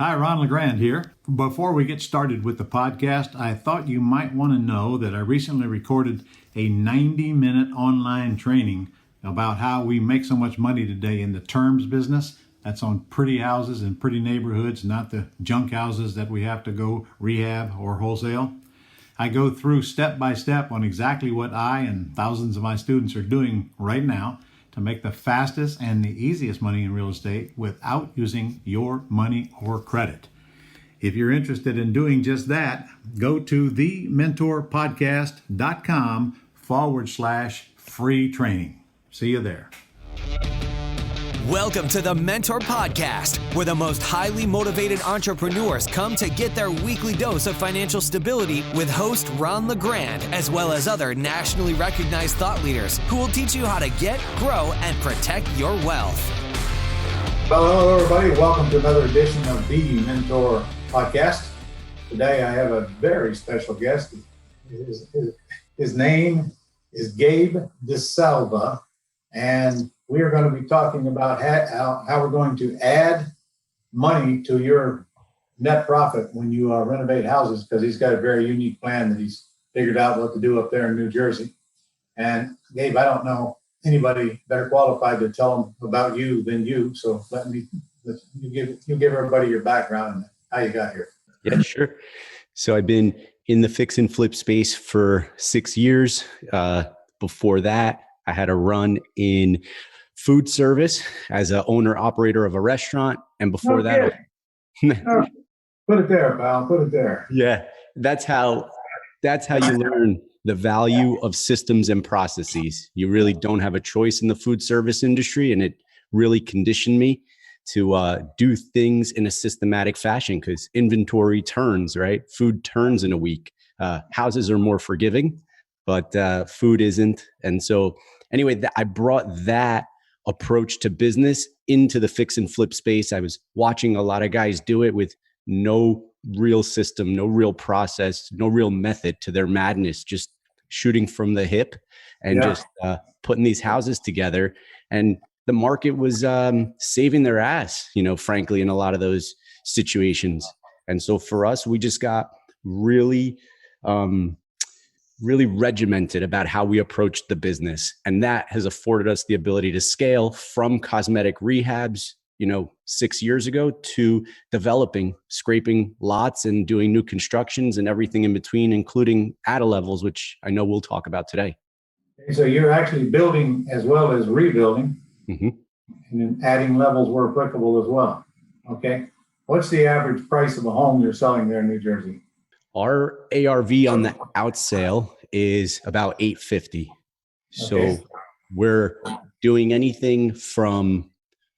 Hi, Ron LeGrand here. Before we get started with the podcast, I thought you might want to know that I recently recorded a 90-minute online training about how we make so much money today in the terms business. That's on pretty houses in pretty neighborhoods, not the junk houses that we have to go rehab or wholesale. I go through step by step on exactly what I and thousands of my students are doing right now to make the fastest and the easiest money in real estate without using your money or credit. If you're interested in doing just that, go to thementorpodcast.com/free training. See you there. Welcome to the Mentor Podcast, where the most highly motivated entrepreneurs come to get their weekly dose of financial stability with host Ron LeGrand, as well as other nationally recognized thought leaders who will teach you how to get, grow, and protect your wealth. Hello, everybody. Welcome to another edition of the Mentor Podcast. Today, I have a very special guest. His name is Gabe DaSilva, and we are going to be talking about how we're going to add money to your net profit when you renovate houses, because he's got a very unique plan that he's figured out what to do up there in New Jersey. And Gabe, I don't know anybody better qualified to tell them about you than you. So you give everybody your background and how you got here. Yeah, sure. So I've been in the fix and flip space for 6 years. Before that, I had a run in food service as an owner operator of a restaurant. And before that, put it there, pal, put it there. Yeah, that's how you learn the value of systems and processes. You really don't have a choice in the food service industry. And it really conditioned me to do things in a systematic fashion, because inventory turns, right? Food turns in a week. Houses are more forgiving, but food isn't. And so anyway, I brought that approach to business into the fix and flip space. I was watching a lot of guys do it with no real system, no real process, no real method to their madness, just shooting from the hip and just putting these houses together. And the market was saving their ass, frankly, in a lot of those situations. And so for us, we just got really regimented about how we approached the business. And that has afforded us the ability to scale from cosmetic rehabs, 6 years ago, to developing, scraping lots and doing new constructions and everything in between, including ADA levels, which I know we'll talk about today. So you're actually building as well as rebuilding, and then adding levels where applicable as well. Okay. What's the average price of a home you're selling there in New Jersey? Our ARV on the out sale is about $850. So we're doing anything from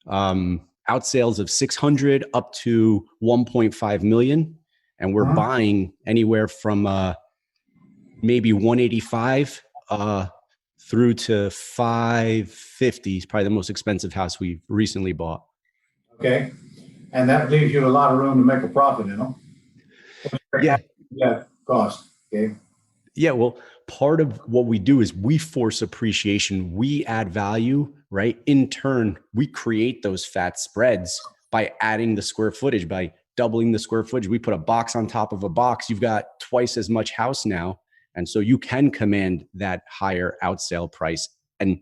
out sales of 600 up to 1.5 million. And we're buying anywhere from maybe 185 through to 550 is probably the most expensive house we've recently bought. Okay. And that leaves you a lot of room to make a profit, Yeah. Yeah, cost. Okay. Yeah, well, part of what we do is we force appreciation. We add value, right? In turn, we create those fat spreads by adding the square footage, by doubling the square footage. We put a box on top of a box. You've got twice as much house now. And so you can command that higher outsale price. And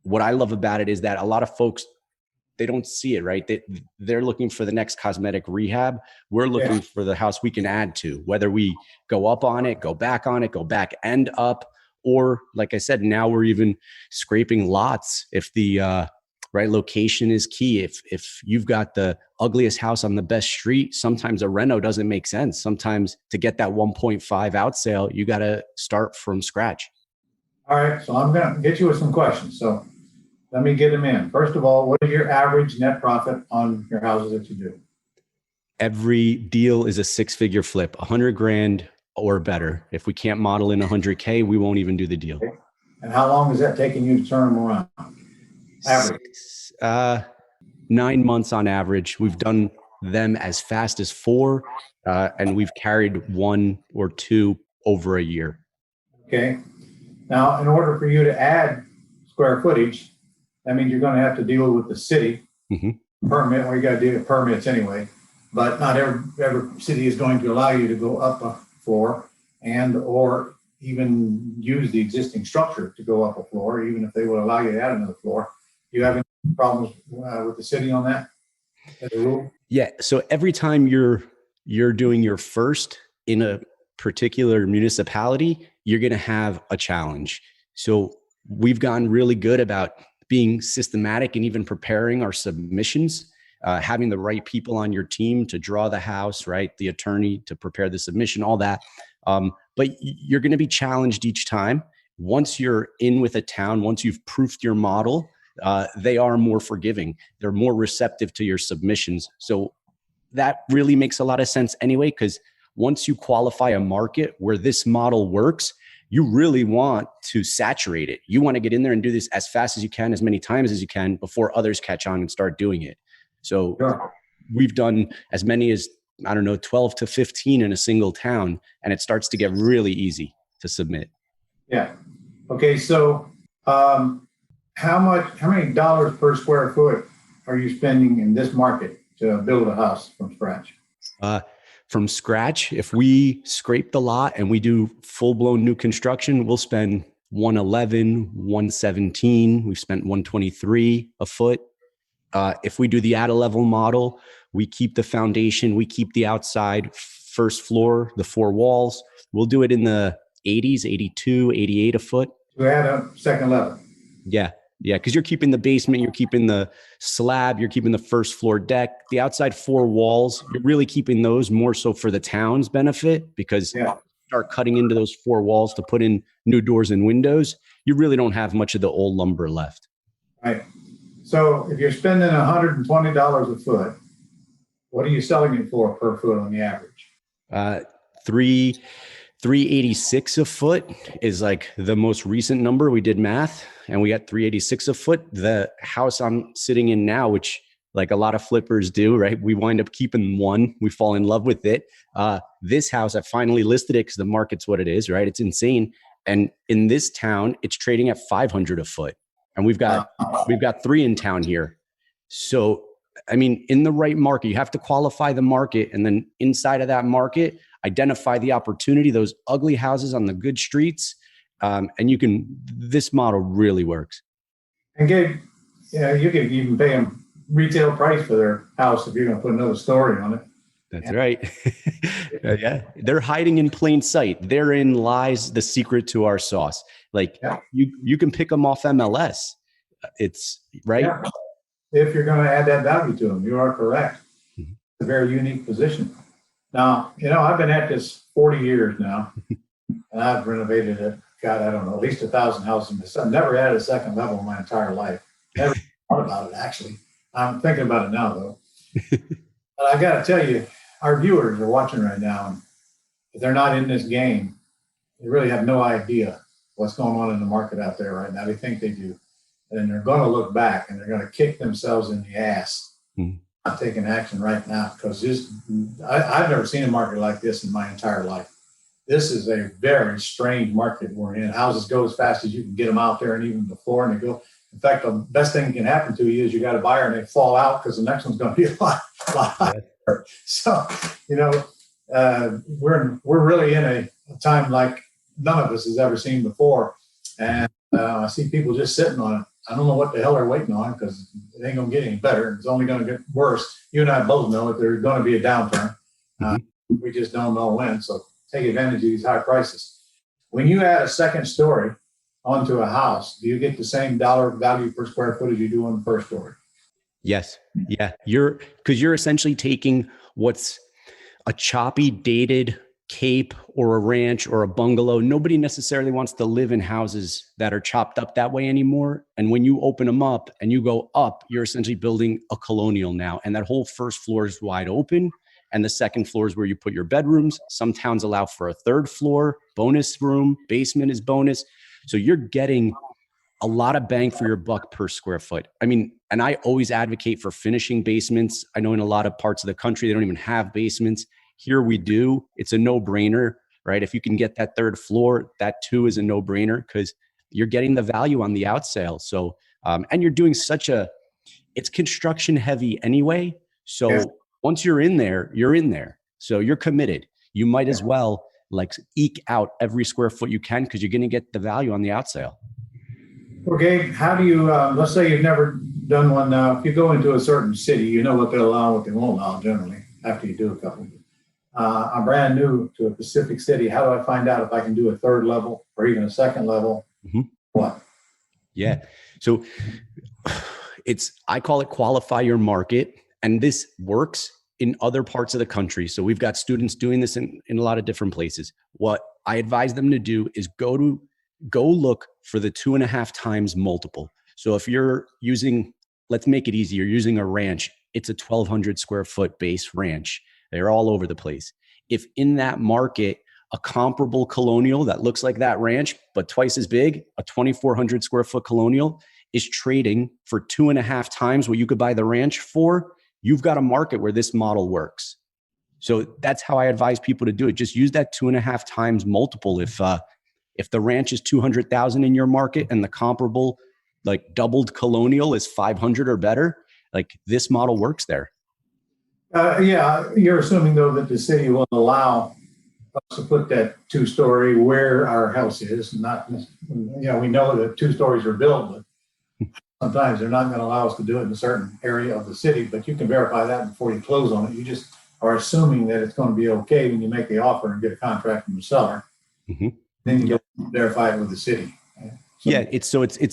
what I love about it is that a lot of folks, they don't see it, right? They're looking for the next cosmetic rehab. We're looking for the house we can add to, whether we go up on it, go back on it, go back and up, or like I said, now we're even scraping lots. If the right location is key. If you've got the ugliest house on the best street, sometimes a reno doesn't make sense. Sometimes to get that 1.5 out sale, you got to start from scratch. All right. So I'm going to get you with some questions. So let me get them in. First of all, what is your average net profit on your houses that you do? Every deal is a six-figure flip, 100 grand or better. If we can't model in 100K, we won't even do the deal. Okay. And how long is that taking you to turn them around? Average. 9 months on average. We've done them as fast as 4, and we've carried 1 or 2 over a year. Okay. Now, in order for you to add square footage, that means you're going to have to deal with the city permit, or you got to deal with permits anyway. but not every city is going to allow you to go up a floor and or even use the existing structure to go up a floor, even if they will allow you to add another floor. Do you have any problems with the city on that as a rule? Yeah. So every time you're doing your first in a particular municipality, you're going to have a challenge. So we've gotten really good about being systematic and even preparing our submissions, having the right people on your team to draw the house, right? The attorney to prepare the submission, all that. But you're going to be challenged each time. Once you're in with a town, once you've proofed your model, they are more forgiving. They're more receptive to your submissions. So that really makes a lot of sense anyway, because once you qualify a market where this model works, you really want to saturate it. You want to get in there and do this as fast as you can, as many times as you can before others catch on and start doing it. So Sure. we've done as many as, 12 to 15 in a single town, and it starts to get really easy to submit. Yeah. Okay. So how many dollars per square foot are you spending in this market to build a house from scratch? From scratch, if we scrape the lot and we do full-blown new construction, we'll spend 111, 117. We've spent 123 a foot. If we do the add-a-level model, we keep the foundation, we keep the outside first floor, the four walls. We'll do it in the 80s, 82, 88 a foot. To add a second level. Yeah. Because you're keeping the basement, you're keeping the slab, you're keeping the first floor deck, the outside four walls. You're really keeping those more so for the town's benefit, because you start cutting into those four walls to put in new doors and windows. You really don't have much of the old lumber left. Right. So if you're spending $120 a foot, what are you selling it for per foot on the average? 386 a foot is like the most recent number. We did math and we got 386 a foot. The house I'm sitting in now, which like a lot of flippers do, right? We wind up keeping one. We fall in love with it. This house, I finally listed it because the market's what it is, right? It's insane. And in this town, it's trading at 500 a foot. And we've got three in town here. So, I mean, in the right market, you have to qualify the market. And then inside of that market, identify the opportunity, those ugly houses on the good streets. And this model really works. And Gabe, you can even pay them retail price for their house if you're going to put another story on it. That's right. Yeah. They're hiding in plain sight. Therein lies the secret to our sauce. Like you can pick them off MLS. It's right. Yeah. If you're going to add that value to them, you are correct. It's a very unique position. Now, I've been at this 40 years now, and I've renovated it. God, I don't know, at least 1,000 houses. I've never added a second level in my entire life. Never thought about it, actually. I'm thinking about it now, though. But I got to tell you, our viewers are watching right now, and if they're not in this game, they really have no idea what's going on in the market out there right now. They think they do. And they're going to look back, and they're going to kick themselves in the ass. Not taking action right now, because I've never seen a market like this in my entire life. This is a very strange market we're in. Houses go as fast as you can get them out there, and even before, and they go. In fact, the best thing that can happen to you is you got a buyer and they fall out because the next one's going to be a lot higher. So, we're really in a time like none of us has ever seen before, and I see people just sitting on it. I don't know what the hell they're waiting on, because it ain't going to get any better. It's only going to get worse. You and I both know that there's going to be a downturn. We just don't know when. So take advantage of these high prices. When you add a second story onto a house, do you get the same dollar value per square foot as you do on the first story? Yes. Yeah. You're essentially taking what's a choppy, dated cape or a ranch or a bungalow. Nobody necessarily wants to live in houses that are chopped up that way anymore. And when you open them up and you go up, you're essentially building a colonial now. And that whole first floor is wide open. And the second floor is where you put your bedrooms. Some towns allow for a third floor, bonus room, basement is bonus. So you're getting a lot of bang for your buck per square foot. I mean, and I always advocate for finishing basements. I know in a lot of parts of the country, they don't even have basements. Here we do. It's a no-brainer, right? If you can get that third floor, that too is a no-brainer, because you're getting the value on the outsale. So, and you're doing it's construction heavy anyway. So once you're in there, you're in there. So you're committed. You might as well like eke out every square foot you can, because you're going to get the value on the out sale. Well, Gabe, how do you, let's say you've never done one. If you go into a certain city, you know what they'll allow, what they won't allow generally after you do a couple. I'm brand new to a specific city. How do I find out if I can do a third level or even a second level? What? Yeah. So I call it qualify your market. And this works in other parts of the country. So we've got students doing this in a lot of different places. What I advise them to do is go look for the 2.5 times multiple. So if you're using, let's make it easy, you're using a ranch, it's a 1,200 square foot base ranch. They're all over the place. If in that market, a comparable colonial that looks like that ranch, but twice as big, a 2,400 square foot colonial is trading for 2.5 times what you could buy the ranch for, you've got a market where this model works. So that's how I advise people to do it. Just use that 2.5 times multiple. If the ranch is 200,000 in your market and the comparable like doubled colonial is 500 or better, like this model works there. Yeah, you're assuming though that the city will allow us to put that 2-story where our house is. Not, we know that 2 stories are built, but sometimes they're not going to allow us to do it in a certain area of the city. But you can verify that before you close on it. You just are assuming that it's going to be okay when you make the offer and get a contract from the seller. Then you go verify it with the city. So, yeah, it's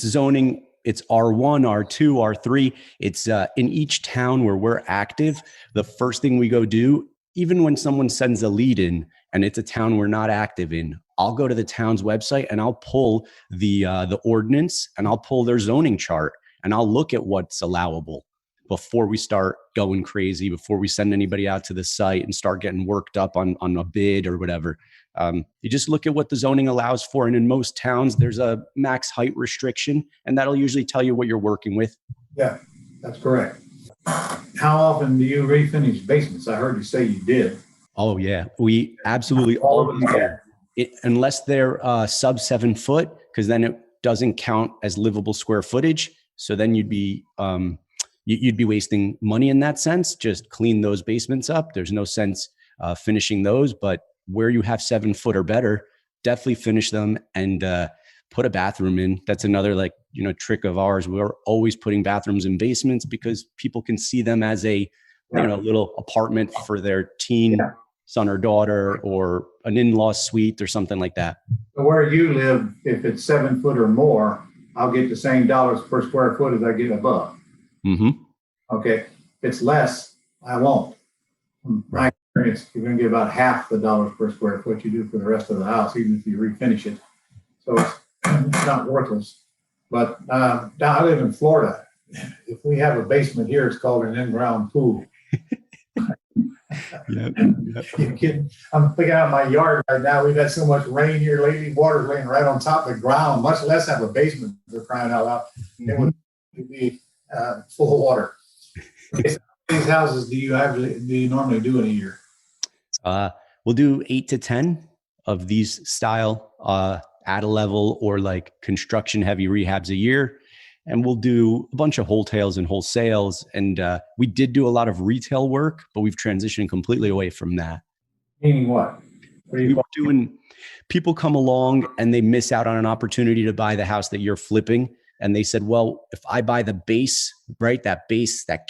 zoning. It's R1, R2, R3. It's in each town where we're active. The first thing we go do, even when someone sends a lead in and it's a town we're not active in, I'll go to the town's website and I'll pull the ordinance and I'll pull their zoning chart and I'll look at what's allowable before we start going crazy, before we send anybody out to the site and start getting worked up on a bid or whatever. You just look at what the zoning allows for. And in most towns, there's a max height restriction, and that'll usually tell you what you're working with. Yeah, that's correct. How often do you refinish basements? I heard you say you did. Oh, yeah. We absolutely always do. Unless they're sub 7 foot, because then it doesn't count as livable square footage. So then you'd be wasting money in that sense. Just clean those basements up. There's no sense finishing those, but where you have 7 foot or better, definitely finish them and put a bathroom in. That's another trick of ours. We're always putting bathrooms in basements because people can see them as a little apartment for their teen son or daughter, or an in-law suite or something like that. So where you live, if it's 7 foot or more, I'll get the same dollars per square foot as I get above. Okay. If it's less, I won't. My experience, you're going to get about half the dollars per square foot you do for the rest of the house, even if you refinish it. So it's not worthless. But I live in Florida. If we have a basement here, it's called an in-ground pool. Yep. You're kidding? I'm thinking out my yard right now. We've had so much rain here lately. Water's laying right on top of the ground, much less have a basement. They're crying out loud. It would be full of water. How many houses do you normally do in a year? We'll do 8 to 10 of these style at a level or like construction heavy rehabs a year. And we'll do a bunch of wholesales and wholesales. And we did do a lot of retail work, but we've transitioned completely away from that. Meaning what? People come along and they miss out on an opportunity to buy the house that you're flipping. And they said, well, if I buy the base, right, that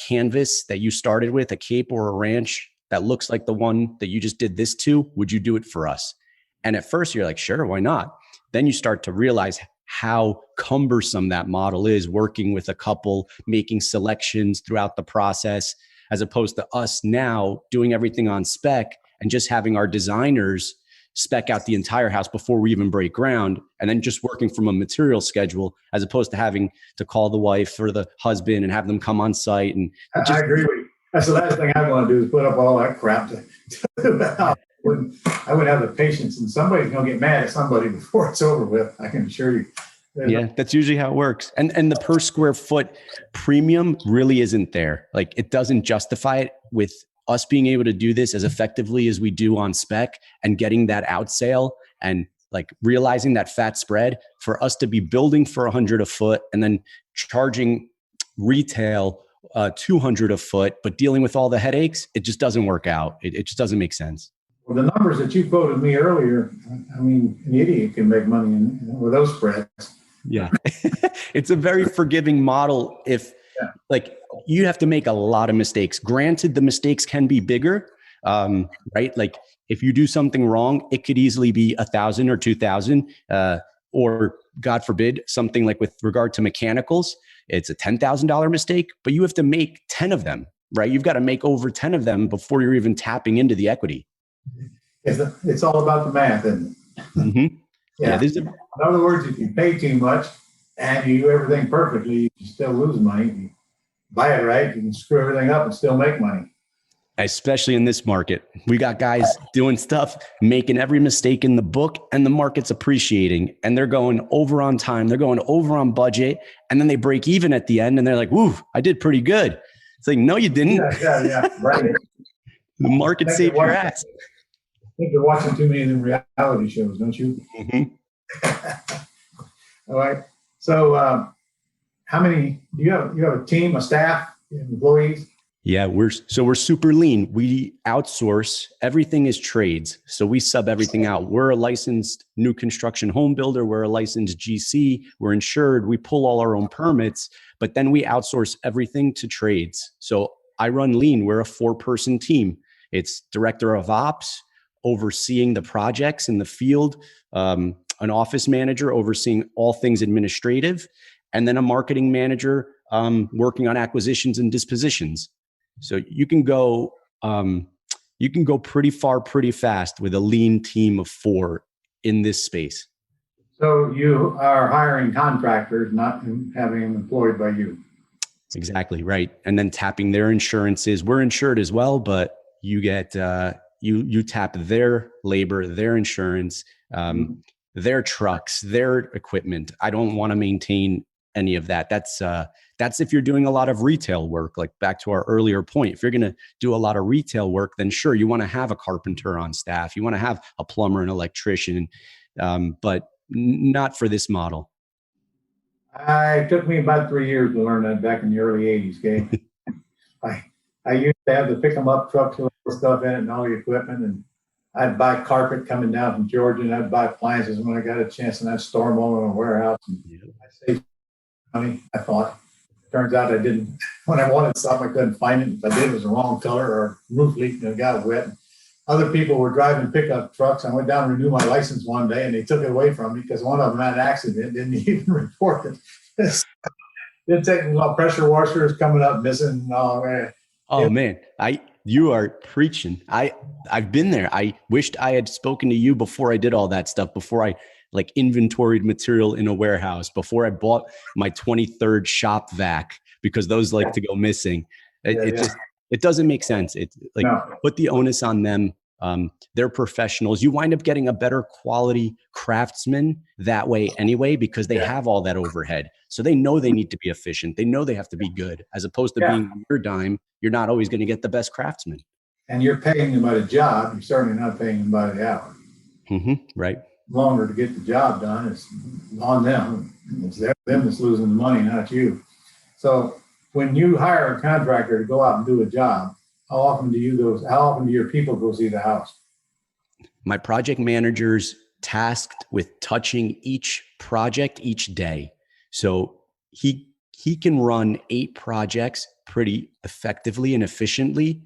canvas that you started with, a cape or a ranch that looks like the one that you just did this to, would you do it for us? And at first you're like, sure, why not? Then you start to realize how cumbersome that model is, working with a couple, making selections throughout the process, as opposed to us now doing everything on spec and just having our designers spec out the entire house before we even break ground, and then just working from a material schedule, as opposed to having to call the wife or the husband and have them come on site. And I agree with you. That's the last thing I want to do is put up all that crap to I wouldn't have the patience, and somebody's going to get mad at somebody before it's over with. I can assure you. Yeah, that's usually how it works. And the per square foot premium really isn't there. Like, it doesn't justify it with us being able to do this as effectively as we do on spec and getting that out sale and like realizing that fat spread for us to be building for $100 a foot and then charging retail $200 a foot, but dealing with all the headaches, it just doesn't work out. It just doesn't make sense. Well, the numbers that you quoted me earlier, I mean, an idiot can make money with those spreads. Yeah. It's a very forgiving model. Like, you have to make a lot of mistakes. Granted, the mistakes can be bigger, right? Like, if you do something wrong, it could easily be 1,000 or 2,000, or God forbid, something like with regard to mechanicals, it's a $10,000 mistake, but you have to make 10 of them, right? You've got to make over 10 of them before you're even tapping into the equity. It's all about the math, isn't it? Mm-hmm. Yeah. In other words, if you pay too much and you do everything perfectly, you still lose money. If you buy it right, you can screw everything up and still make money. Especially in this market, we got guys doing stuff, making every mistake in the book, and the market's appreciating, and they're going over on time. They're going over on budget, and then they break even at the end, and they're like, "Woo, I did pretty good." It's like, no, you didn't. Yeah, right. The market saved your ass. I think you're watching too many of them reality shows, don't you? Mm-hmm. All right. So, how many do you have? You have a team, a staff, employees? Yeah, we're super lean. We outsource. Everything is trades. So we sub everything out. We're a licensed new construction home builder. We're a licensed GC. We're insured. We pull all our own permits, but then we outsource everything to trades. So I run lean. We're a 4-person team. It's director of ops overseeing the projects in the field, an office manager overseeing all things administrative, and then a marketing manager working on acquisitions and dispositions. So you can go pretty far, pretty fast with a lean team of 4 in this space. So you are hiring contractors, not having them employed by you. Exactly right. And then tapping their insurances. We're insured as well, but you get you tap their labor, their insurance, their trucks, their equipment. I don't want to maintain any of that. That's if you're doing a lot of retail work, like back to our earlier point. If you're going to do a lot of retail work, then sure, you want to have a carpenter on staff. You want to have a plumber, an electrician, but not for this model. It took me about 3 years to learn that back in the early 80s, Gabe. I used to have the pick 'em up trucks with all the stuff in it and all the equipment, and I'd buy carpet coming down from Georgia, and I'd buy appliances when I got a chance, and I'd store them all in a warehouse. And I saved money, I thought. Turns out I didn't. When I wanted something, I couldn't find it. If I did, it was the wrong color or roof leaked and it got wet. Other people were driving pickup trucks. I went down to renew my license one day, and they took it away from me because one of them had an accident, didn't even report it. Didn't take long. Pressure washers coming up missing. Oh man, you are preaching. I've been there. I wished I had spoken to you before I did all that stuff, before I like inventoried material in a warehouse, before I bought my 23rd shop vac, because those like to go missing. It doesn't make sense. It's like, put the onus on them. They're professionals. You wind up getting a better quality craftsman that way anyway, because they have all that overhead. So they know they need to be efficient. They know they have to be good, as opposed to being your dime. You're not always going to get the best craftsman. And you're paying them by the job. You're certainly not paying them by the hour. Mm-hmm, right. Longer to get the job done. It's on them. It's them that's losing the money, not you. So when you hire a contractor to go out and do a job, how often do your people go see the house? My project manager's tasked with touching each project each day. So he can run 8 projects pretty effectively and efficiently,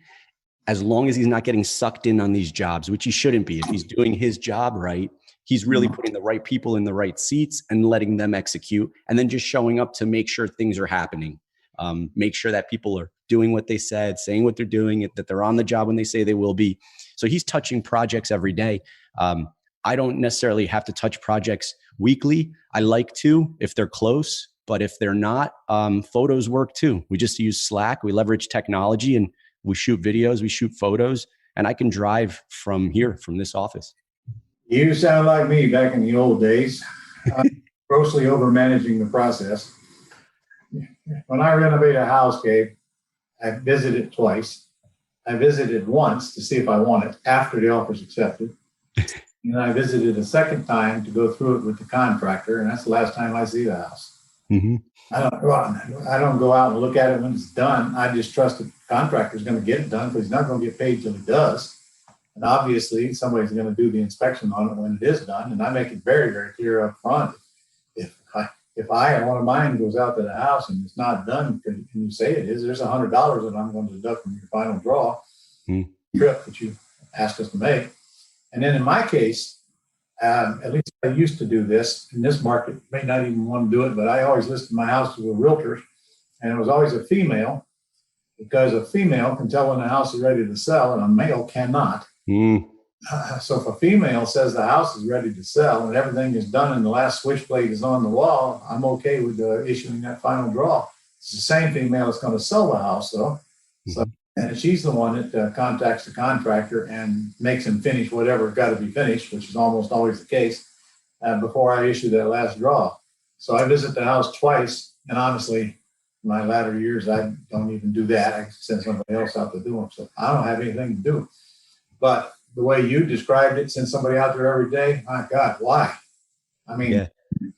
as long as he's not getting sucked in on these jobs, which he shouldn't be. If he's doing his job right, he's really putting the right people in the right seats and letting them execute, and then just showing up to make sure things are happening. Make sure that people are doing what they said, saying what they're doing, that they're on the job when they say they will be. So he's touching projects every day. I don't necessarily have to touch projects weekly. I like to, if they're close, but if they're not, photos work too. We just use Slack. We leverage technology, and we shoot videos, we shoot photos, and I can drive from here, from this office. You sound like me back in the old days, grossly over managing the process. When I renovate a house, Gabe, I visit it twice. I visited once to see if I want it after the offer's accepted. And I visited a second time to go through it with the contractor, and that's the last time I see the house. Mm-hmm. I don't go out and look at it when it's done. I just trust the contractor is going to get it done because he's not going to get paid till he does. And obviously, somebody's going to do the inspection on it when it is done. And I make it very, very clear up front. If I or one of mine goes out to the house and it's not done, and you say it is, there's $100 that I'm going to deduct from your final draw trip that you asked us to make. And then in my case, at least I used to do this. In this market, may not even want to do it, but I always listed my houses with realtors, and it was always a female, because a female can tell when the house is ready to sell, and a male cannot. So if a female says the house is ready to sell and everything is done and the last switchblade is on the wall, I'm okay with issuing that final draw. It's the same female that's going to sell the house, though. So, and she's the one that contacts the contractor and makes him finish whatever's got to be finished, which is almost always the case, before I issue that last draw. So I visit the house twice, and honestly, in my latter years, I don't even do that. I send somebody else out to do them. So I don't have anything to do. But the way you described it, send somebody out there every day, my God, why? I mean,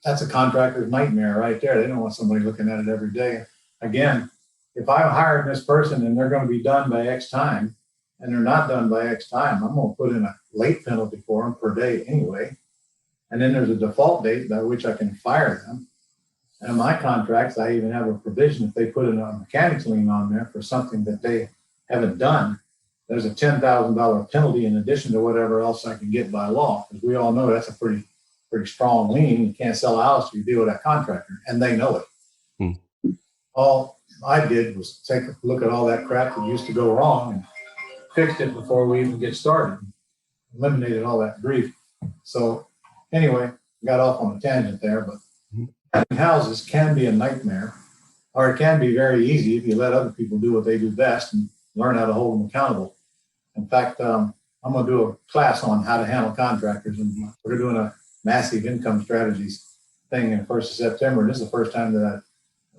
That's a contractor's nightmare right there. They don't want somebody looking at it every day. Again, if I'm hiring this person and they're going to be done by X time, and they're not done by X time, I'm going to put in a late penalty for them per day anyway. And then there's a default date by which I can fire them. And in my contracts, I even have a provision if they put in a mechanics lien on there for something that they haven't done, there's a $10,000 penalty in addition to whatever else I can get by law, because we all know that's a pretty strong lien. You can't sell a house if you deal with that contractor, and they know it. All I did was take a look at all that crap that used to go wrong and fixed it before we even get started, eliminated all that grief. So anyway, got off on a tangent there, but having houses can be a nightmare, or it can be very easy if you let other people do what they do best and learn how to hold them accountable. In fact, I'm going to do a class on how to handle contractors, and we're doing a massive income strategies thing in the 1st of September. And this is the first time that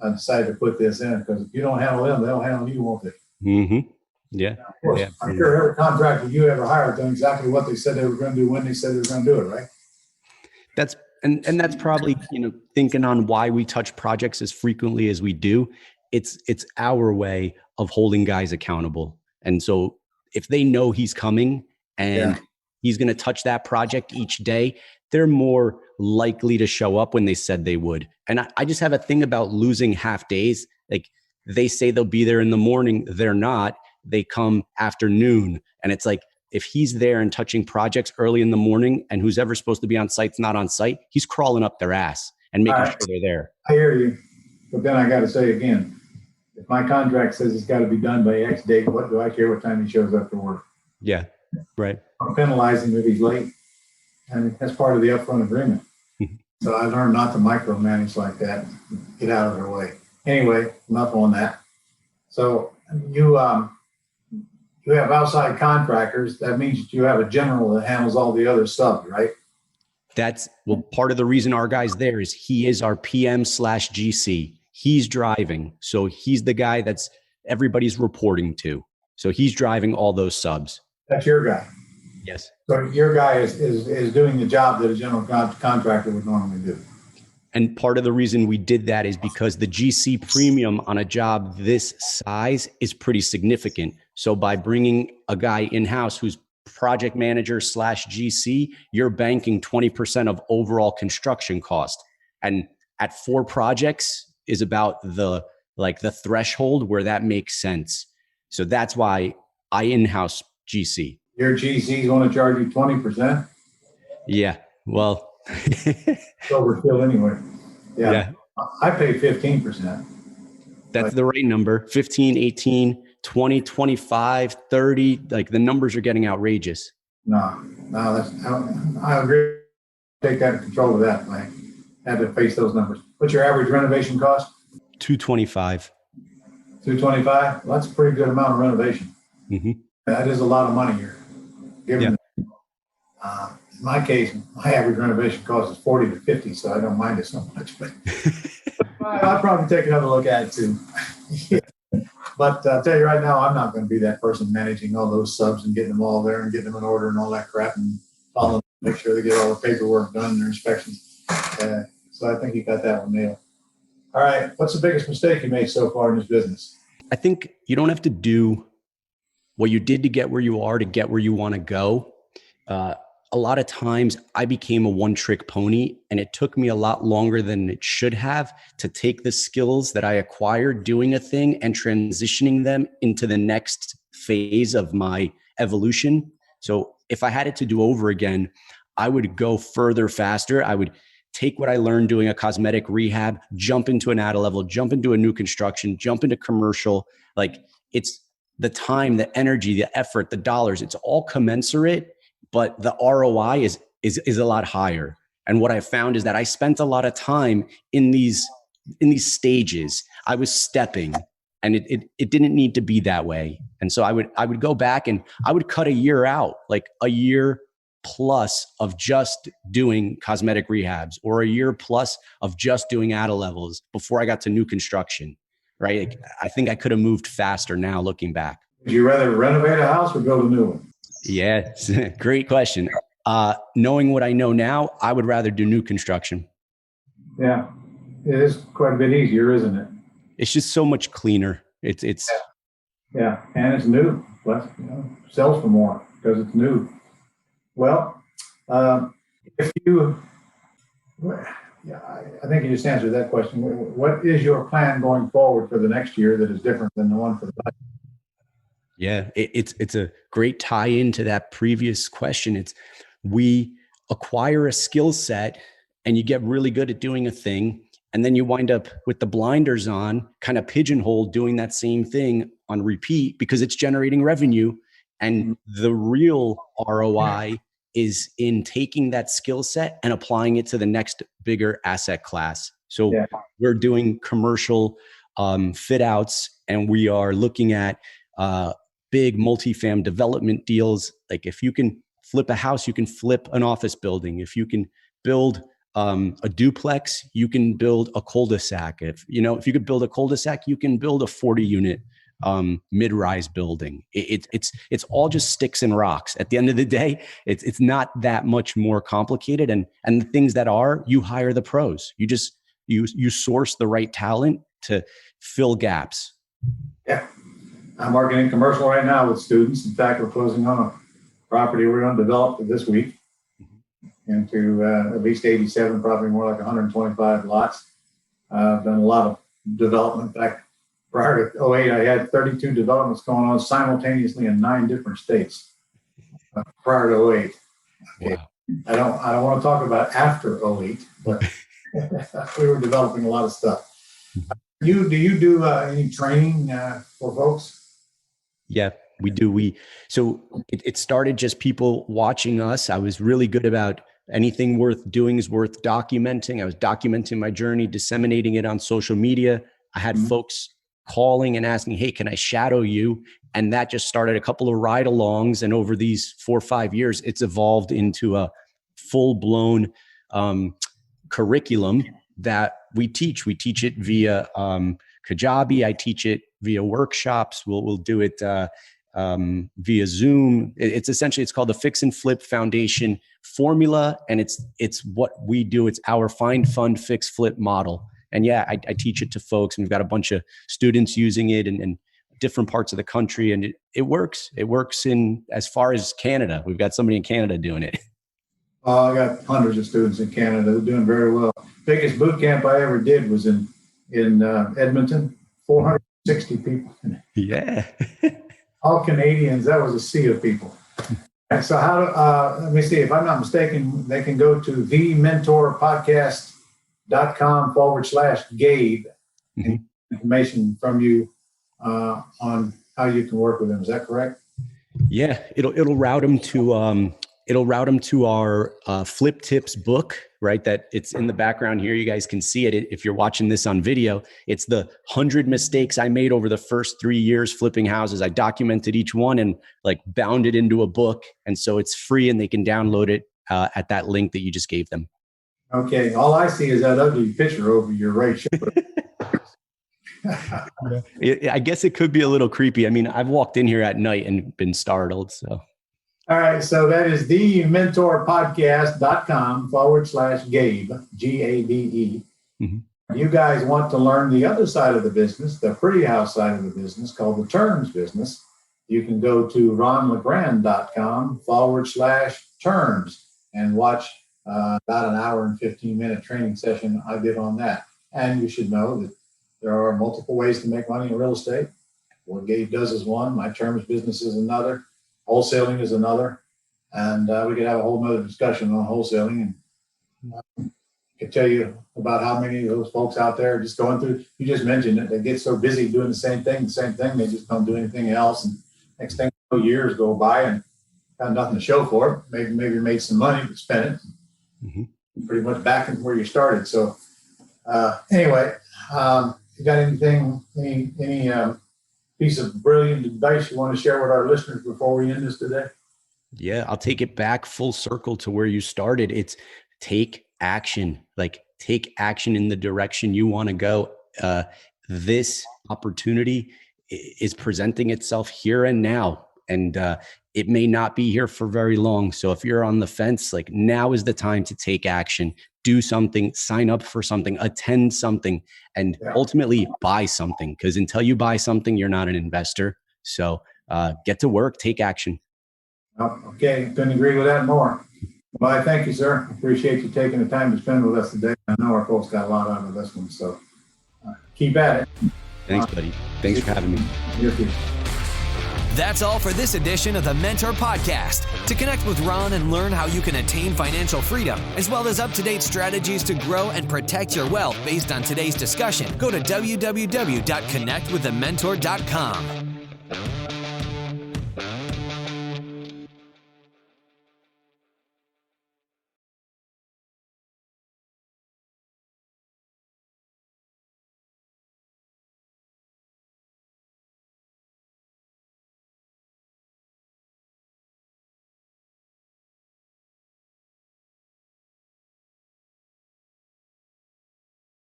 I decided to put this in, because if you don't handle them, they'll handle you, won't they? Yeah. Now, of course, I'm sure every contractor you ever hired done exactly what they said they were going to do when they said they were going to do it, right? That's that's probably, thinking on why we touch projects as frequently as we do. It's our way of holding guys accountable. And so if they know he's coming and he's going to touch that project each day, they're more likely to show up when they said they would. And I just have a thing about losing half days. Like, they say they'll be there in the morning. They're not. They come afternoon. And it's like, if he's there and touching projects early in the morning and who's ever supposed to be on site's not on site, he's crawling up their ass and making sure they're there. I hear you. But then I got to say again, if my contract says it's got to be done by X date, what do I care what time he shows up to work? Yeah, right. I'm penalizing if he's late. And that's part of the upfront agreement. So I learned not to micromanage like that. Get out of their way. Anyway, enough on that. So you have outside contractors. That means that you have a general that handles all the other subs, right? That's, well, part of the reason our guy's there is he is our PM/GC. He's driving. So he's the guy that's everybody's reporting to. So he's driving all those subs. That's your guy. Yes. So your guy is doing the job that a general contractor would normally do. And part of the reason we did that is because the GC premium on a job this size is pretty significant. So by bringing a guy in-house who's project manager /GC, you're banking 20% of overall construction cost. And at 4 projects is about the threshold where that makes sense. So that's why I in-house GC. Your GC's going to charge you 20%? Yeah. Well, it's overkill anyway. Yeah. I pay 15%. That's the right number. 15, 18, 20, 25, 30. Like, the numbers are getting outrageous. No, I agree. Take that control of that. I had to face those numbers. What's your average renovation cost? $225. $225? Well, that's a pretty good amount of renovation. That is a lot of money here. Given in my case, my average renovation cost is $40 to $50, so I don't mind it so much. But I'll probably take another look at it too. But I'll tell you right now, I'm not going to be that person managing all those subs and getting them all there and getting them in order and all that crap and following, make sure they get all the paperwork done and their inspections. So I think you got that one nailed. All right. What's the biggest mistake you made so far in this business? I think you don't have to do what you did to get where you are to get where you want to go. A lot of times I became a one-trick pony, and it took me a lot longer than it should have to take the skills that I acquired doing a thing and transitioning them into the next phase of my evolution. So if I had it to do over again, I would go further faster. I would take what I learned doing a cosmetic rehab, jump into an add level, jump into a new construction, jump into commercial. Like, it's the time, the energy, the effort, the dollars, it's all commensurate, but the ROI is a lot higher. And what I found is that I spent a lot of time in these stages. I was stepping, and it didn't need to be that way. And so I would go back and I would cut a year out, like a year plus of just doing cosmetic rehabs, or a year plus of just doing add levels before I got to new construction, right? Like, I think I could have moved faster now looking back. Would you rather renovate a house or build a new one? Yeah, great question. Knowing what I know now, I would rather do new construction. Yeah, it is quite a bit easier, isn't it? It's just so much cleaner. It's Yeah, and it's new. Plus, sells for more because it's new. Well, if you, yeah, I think you just answered that question. What is your plan going forward for the next year that is different than the one for the last? Yeah, it's a great tie into that previous question. We acquire a skill set and you get really good at doing a thing, and then you wind up with the blinders on, kind of pigeonholed doing that same thing on repeat because it's generating revenue. And the real ROI is in taking that skill set and applying it to the next bigger asset class. So we're doing commercial fit outs, and we are looking at big multifam development deals. Like, if you can flip a house, you can flip an office building. If you can build a duplex, you can build a cul-de-sac. If you could build a cul-de-sac, you can build a 40-unit mid-rise building. It's all just sticks and rocks. At the end of the day, it's not that much more complicated. And the things that are, you hire the pros. You source the right talent to fill gaps. Yeah. I'm working in commercial right now with students. In fact, we're closing on a property we're going to develop this week into at least 87, probably more like 125 lots. I've done a lot of development. In fact, prior to 08, I had 32 developments going on simultaneously in 9 different states prior to 08. Okay. Wow. I don't want to talk about after 08, but we were developing a lot of stuff. Do you do any training for folks? Yeah, we do. So it started just people watching us. I was really good about anything worth doing is worth documenting. I was documenting my journey, disseminating it on social media. I had folks calling and asking, hey, can I shadow you? And that just started a couple of ride-alongs. And over these 4 or 5 years, it's evolved into a full-blown curriculum that we teach. We teach it via Kajabi. I teach it via workshops. We'll do it via Zoom. It's called the Fix and Flip Foundation formula. And it's what we do. It's our find, fund, fix, flip model. And yeah, I teach it to folks, and we've got a bunch of students using it in different parts of the country. And it works. It works in as far as Canada. We've got somebody in Canada doing it. I got hundreds of students in Canada. They're doing very well. Biggest boot camp I ever did was in Edmonton, 460 people. Yeah. All Canadians. That was a sea of people. So let me see, if I'm not mistaken, they can go to thementorpodcast.com/Gabe. Information from you on how you can work with them. Is that correct? Yeah, it'll route them to our Flip Tips book, right? That it's in the background here. You guys can see it if you're watching this on video. It's the 100 mistakes I made over the first 3 years flipping houses. I documented each one and bound it into a book. And so it's free, and they can download it at that link that you just gave them. Okay. All I see is that ugly picture over your right shoulder. I guess it could be a little creepy. I mean, I've walked in here at night and been startled. So. All right. So that is thementorpodcast.com/Gabe, Gabe. You guys want to learn the other side of the business, the pretty house side of the business called the terms business, you can go to ronlegrand.com/terms and watch about an hour and 15-minute training session I did on that. And you should know that there are multiple ways to make money in real estate. What Gabe does is one, my terms business is another, wholesaling is another. And we could have a whole nother discussion on wholesaling. And I could tell you about how many of those folks out there are just going through, you just mentioned it, they get so busy doing the same thing, they just don't do anything else. And next thing you know, years go by and got nothing to show for it. Maybe you made some money, but spent it. Mm-hmm. Pretty much back in where you started. So anyway, you got anything, any piece of brilliant advice you want to share with our listeners before we end this today? Yeah, I'll take it back full circle to where you started. It's take action, take action in the direction you want to go. This opportunity is presenting itself here and now, and it may not be here for very long. So if you're on the fence, now is the time to take action, do something, sign up for something, attend something, and ultimately buy something. Because until you buy something, you're not an investor. So get to work, take action. Okay, couldn't agree with that more. Well, I thank you, sir. Appreciate you taking the time to spend with us today. I know our folks got a lot out of this one, so keep at it. Thanks, buddy. Thanks for having me. You're good. That's all for this edition of the Mentor Podcast. To connect with Ron and learn how you can attain financial freedom, as well as up-to-date strategies to grow and protect your wealth based on today's discussion, go to www.connectwiththementor.com.